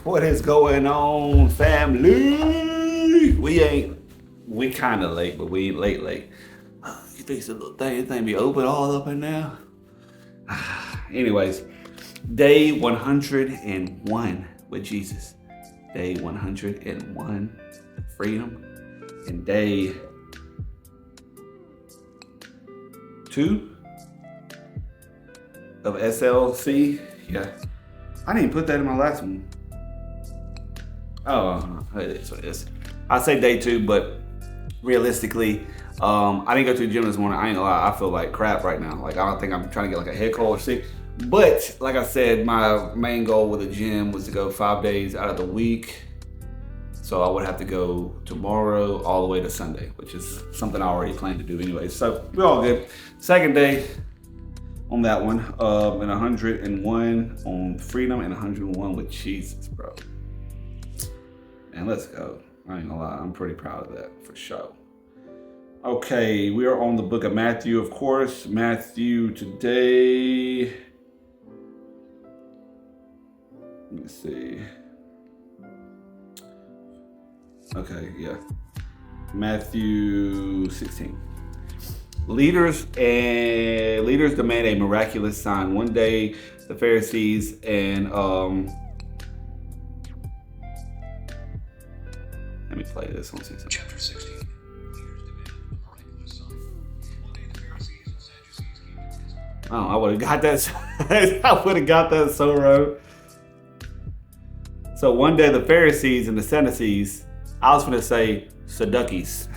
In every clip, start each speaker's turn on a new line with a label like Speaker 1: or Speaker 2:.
Speaker 1: What is going on, family? We kind of late, but we ain't late. You think this little thing be open all up in there? Anyways, day 101 with Jesus. Day 101, freedom. And day 2 of SLC. Yeah. I didn't put that in my last one. Oh, it is what it is. I say day 2, but realistically, I didn't go to the gym this morning. I ain't gonna lie, I feel like crap right now. Like, I don't think I'm trying to get like a head cold or sick. But like I said, my main goal with the gym was to go 5 days out of the week. So I would have to go tomorrow all the way to Sunday, which is something I already planned to do anyway. So we're all good. Second day on that one, and 101 on freedom and 101 with Jesus, bro. And let's go. I ain't gonna lie, I'm pretty proud of that for sure. Okay, we are on the book of Matthew, of course. Matthew today. Let me see. Okay, yeah. Matthew 16. Leaders demand a miraculous sign. One day, the Pharisees and let me play this on 16.
Speaker 2: Chapter 16. Leaders demand a miraculous sign. One day the Pharisees and Sadducees came to test him.
Speaker 1: Oh, I would have got that. I would have got that so wrong. So one day the Pharisees and the Sadducees, I was gonna say Sadducees.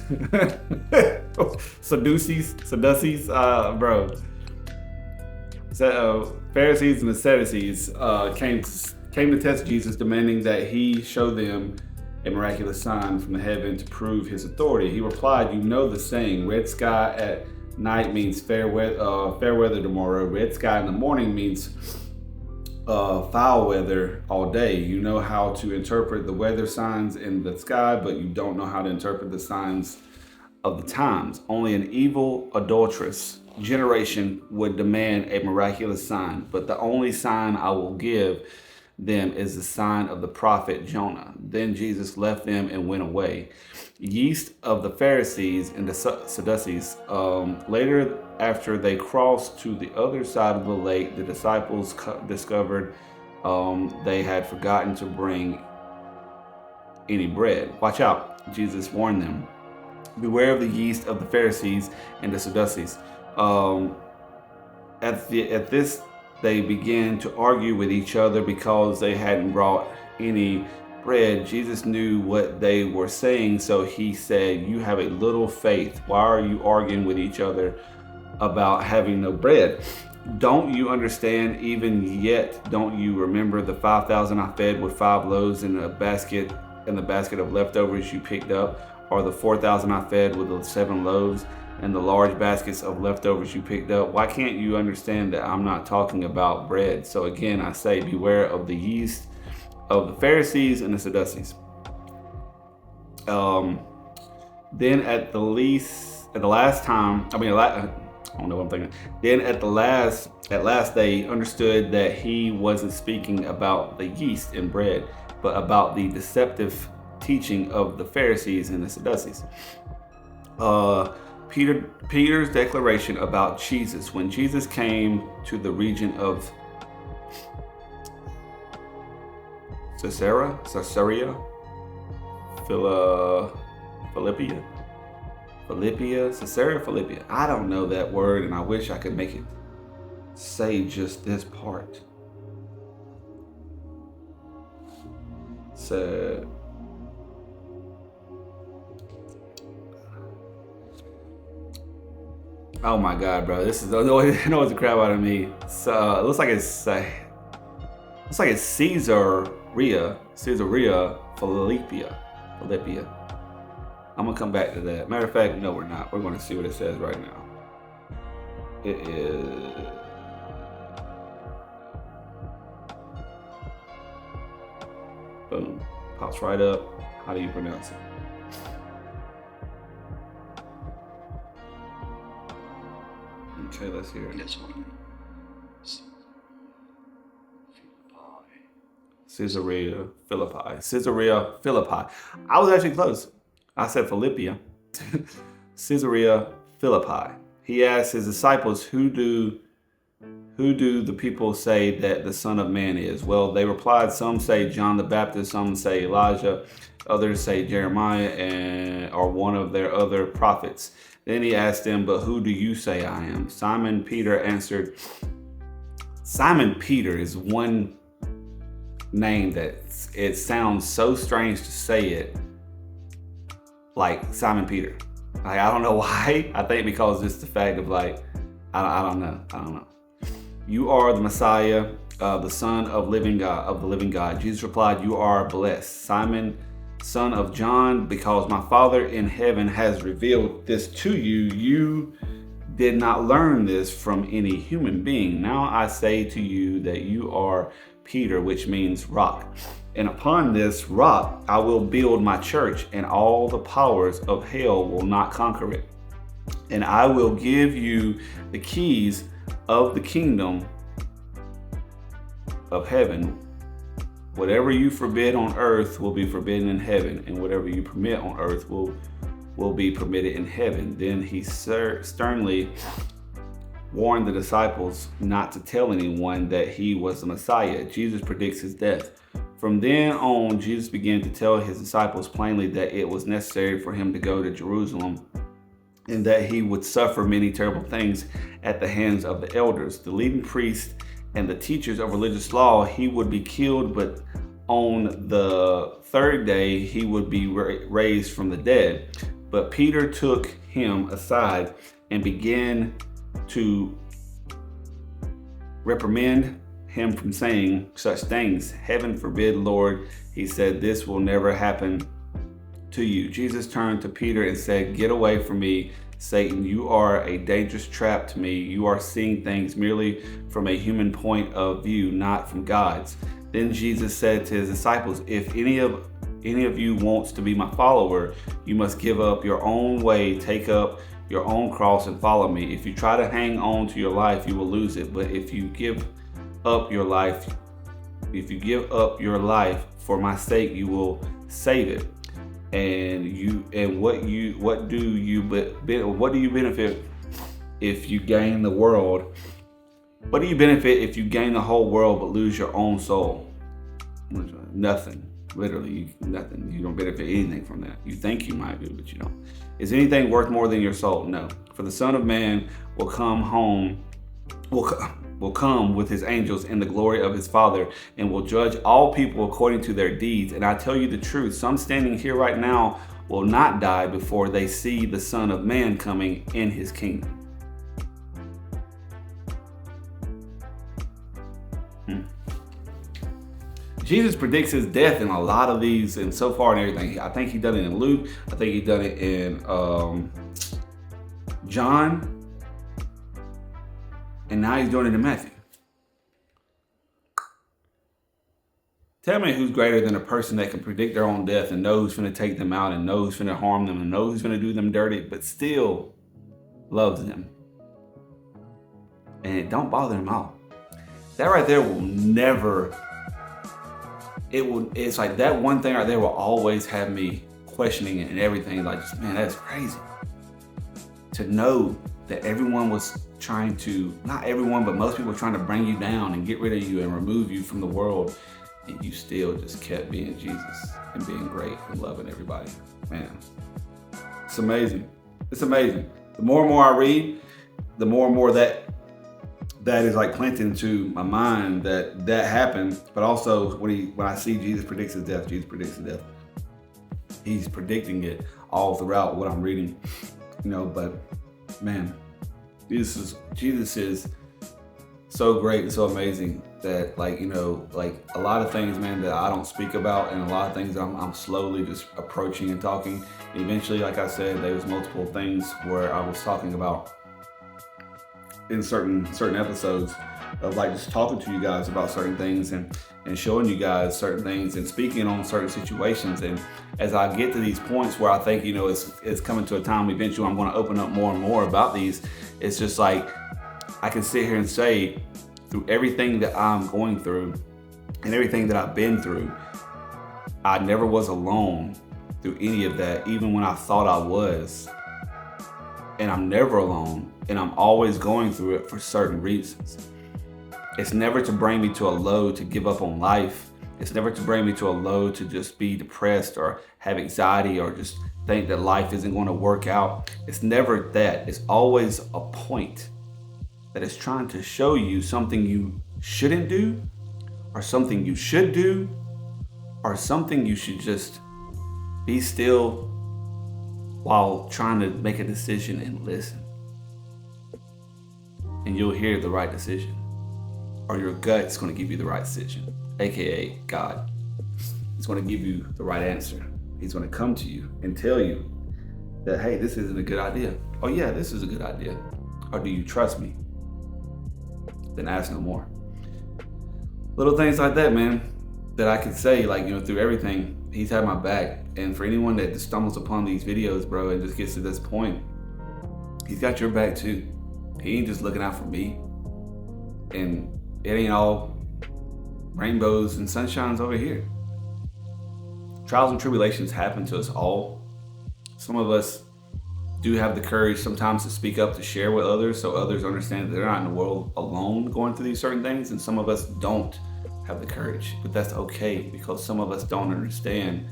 Speaker 1: Sadducees, bro. So Pharisees and the Sadducees came to test Jesus, demanding that he show them a miraculous sign from the heaven to prove his authority. He replied, "You know the saying, red sky at night means fair weather tomorrow. Red sky in the morning means foul weather all day. You know how to interpret the weather signs in the sky, but you don't know how to interpret the signs of the times. Only an evil, adulterous generation would demand a miraculous sign, but the only sign I will give them is the sign of the prophet Jonah." Then Jesus left them and went away. Yeast of the Pharisees and the Sadducees. Later, after they crossed to the other side of the lake, the disciples discovered they had forgotten to bring any bread. "Watch out," Jesus warned them. "Beware of the yeast of the Pharisees and the Sadducees." At this, they began to argue with each other because they hadn't brought any bread. Jesus knew what they were saying, so he said, "You have a little faith. Why are you arguing with each other about having no bread? Don't you understand? Even yet, don't you remember the 5,000 I fed with 5 loaves in the basket of leftovers you picked up, or the 4,000 I fed with the 7 loaves and the large baskets of leftovers you picked up? Why can't you understand that I'm not talking about bread? So again, I say, beware of the yeast of the Pharisees and the Sadducees." Then at last they understood that he wasn't speaking about the yeast in bread, but about the deceptive teaching of the Pharisees and the Sadducees. Peter's declaration about Jesus. When Jesus came to the region of Caesarea, Philippia. I don't know that word, and I wish I could make it say just this part. So, oh my God, bro, this is annoys the crap out of me. So it looks like it's Caesarea Philippia. I'm gonna come back to that. Matter of fact, no, we're not. We're gonna see what it says right now. It is. Boom. Pops right up. How do you pronounce it? Okay, let's hear it.
Speaker 2: This one.
Speaker 1: Caesarea Philippi. Caesarea Philippi. I was actually close. I said Philippia. Caesarea Philippi. He asked his disciples, who do the people say that the Son of Man is? Well, they replied, some say John the Baptist, some say Elijah, others say Jeremiah or one of their other prophets. Then he asked them, but who do you say I am? Simon Peter answered. Simon Peter is one name that it sounds so strange to say it, like Simon Peter. Like, I don't know why. I think because it's the fact of like, I don't know. You are the Messiah, the Son of the living God. Jesus replied, you are blessed, Simon, son of John, because my Father in heaven has revealed this to you. You did not learn this from any human being. Now I say to you that you are Peter, which means rock. And upon this rock I will build my church, and all the powers of hell will not conquer it. And I will give you the keys of the kingdom of heaven. Whatever you forbid on earth will be forbidden in heaven, and whatever you permit on earth will be permitted in heaven. Then he sternly warned the disciples not to tell anyone that he was the Messiah. Jesus predicts his death. From then on, Jesus began to tell his disciples plainly that it was necessary for him to go to Jerusalem, and that he would suffer many terrible things at the hands of the elders, the leading priests, and the teachers of religious law. He would be killed, but on the third day he would be raised from the dead. But Peter took him aside and began to reprimand him from saying such things. Heaven forbid, Lord, he said, this will never happen to you. Jesus turned to Peter and said, get away from me, Satan. You are a dangerous trap to me. You are seeing things merely from a human point of view, not from God's. Then Jesus said to his disciples, if any of you wants to be my follower, you must give up your own way, take up your own cross and follow me. If you try to hang on to your life, you will lose it. But if you give up your life for my sake, you will save it. And what do you benefit if you gain the world? What do you benefit if you gain the whole world but lose your own soul? Nothing. Literally nothing. You don't benefit anything from that. You think you might do, but you don't. Is anything worth more than your soul? No. For the Son of Man will come with his angels in the glory of his Father, and will judge all people according to their deeds. And I tell you the truth, some standing here right now will not die before they see the Son of Man coming in his kingdom. Jesus predicts his death in a lot of these, and so far and everything. I think he done it in Luke. I think he done it in John. And now he's doing it in Matthew. Tell me who's greater than a person that can predict their own death and knows who's going to take them out and knows who's going to harm them and knows who's going to do them dirty, but still loves them. And it don't bother him at all. That right there will never... It's like that one thing right there will always have me questioning it and everything. Like, man, that's crazy. To know that everyone was trying to, not everyone, but most people were trying to bring you down and get rid of you and remove you from the world. And you still just kept being Jesus and being great and loving everybody. Man, it's amazing. It's amazing. The more and more I read, the more and more that is like planted into my mind that happened. But also when I see Jesus predicts his death, he's predicting it all throughout what I'm reading, but man, Jesus is so great and so amazing that like a lot of things, man, that I don't speak about, and a lot of things I'm slowly just approaching and talking. Eventually, like I said, there was multiple things where I was talking about in certain episodes of like just talking to you guys about certain things and showing you guys certain things and speaking on certain situations. And as I get to these points where I think, it's coming to a time eventually I'm going to open up more and more about these, it's just like I can sit here and say through everything that I'm going through, and everything that I've been through, I never was alone through any of that, even when I thought I was. And I'm never alone, and I'm always going through it for certain reasons. It's never to bring me to a low to give up on life. It's never to bring me to a low to just be depressed or have anxiety or just think that life isn't going to work out. It's never that. It's always a point that is trying to show you something you shouldn't do, or something you should do, or something you should just be still while trying to make a decision and listen. And you'll hear the right decision, or your gut's going to give you the right decision, aka God. He's going to give you the right answer. He's going to come to you and tell you that, hey, this isn't a good idea. Oh yeah, this is a good idea. Or do you trust me? Then ask no more. Little things like that, man, that I could say, like, through everything, he's had my back. And for anyone that just stumbles upon these videos, bro, and just gets to this point, he's got your back too. He ain't just looking out for me. And it ain't all rainbows and sunshines over here. Trials and tribulations happen to us all. Some of us do have the courage sometimes to speak up, to share with others, so others understand that they're not in the world alone going through these certain things. And some of us don't have the courage, but that's okay, because some of us don't understand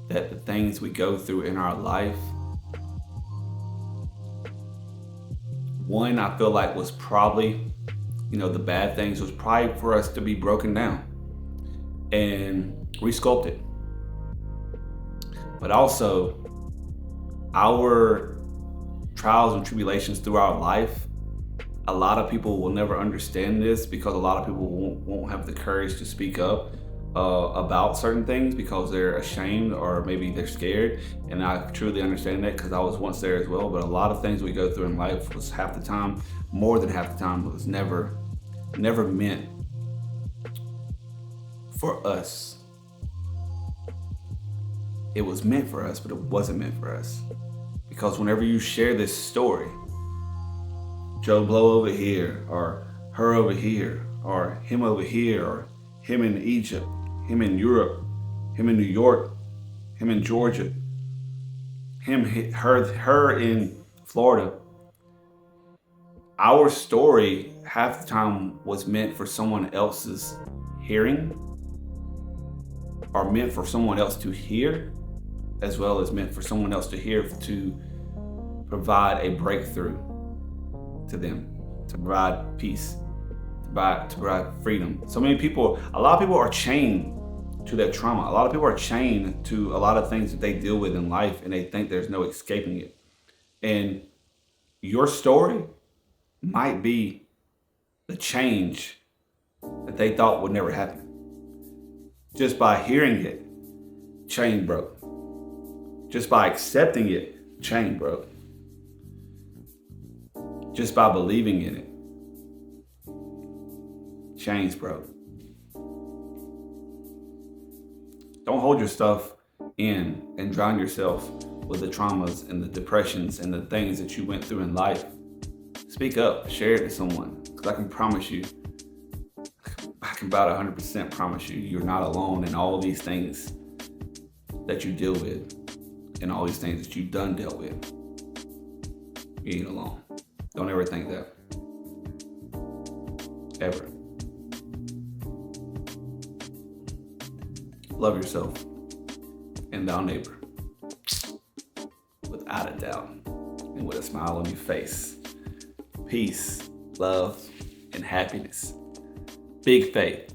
Speaker 1: that the things we go through in our life, one, I feel like was probably, the bad things was probably for us to be broken down and resculpted. But also, our trials and tribulations through our life, a lot of people will never understand this, because a lot of people won't have the courage to speak up about certain things because they're ashamed, or maybe they're scared. And I truly understand that, because I was once there as well. But a lot of things we go through in life was half the time, more than half the time, was never meant for us. It was meant for us, but it wasn't meant for us. Because whenever you share this story, Joe Blow over here, or her over here, or him over here, or him in Egypt, him in Europe, him in New York, him in Georgia, her in Florida. Our story half the time was meant for someone else's hearing, or meant for someone else to hear, as well as meant for someone else to hear to provide a breakthrough to them, to provide peace, to provide freedom. A lot of people are chained to that trauma. A lot of people are chained to a lot of things that they deal with in life, and they think there's no escaping it. And your story might be the change that they thought would never happen. Just by hearing it, chain broke. Just by accepting it, chain broke. Just by believing in it, chains broke. Don't hold your stuff in and drown yourself with the traumas and the depressions and the things that you went through in life. Speak up, share it to someone, because I can promise you, I can about 100% promise you, you're not alone in all these things that you deal with, and all these things that you've done dealt with. You ain't alone. Don't ever think that. Ever. Love yourself and thy neighbor, without a doubt, and with a smile on your face. Peace, love, and happiness. Big faith.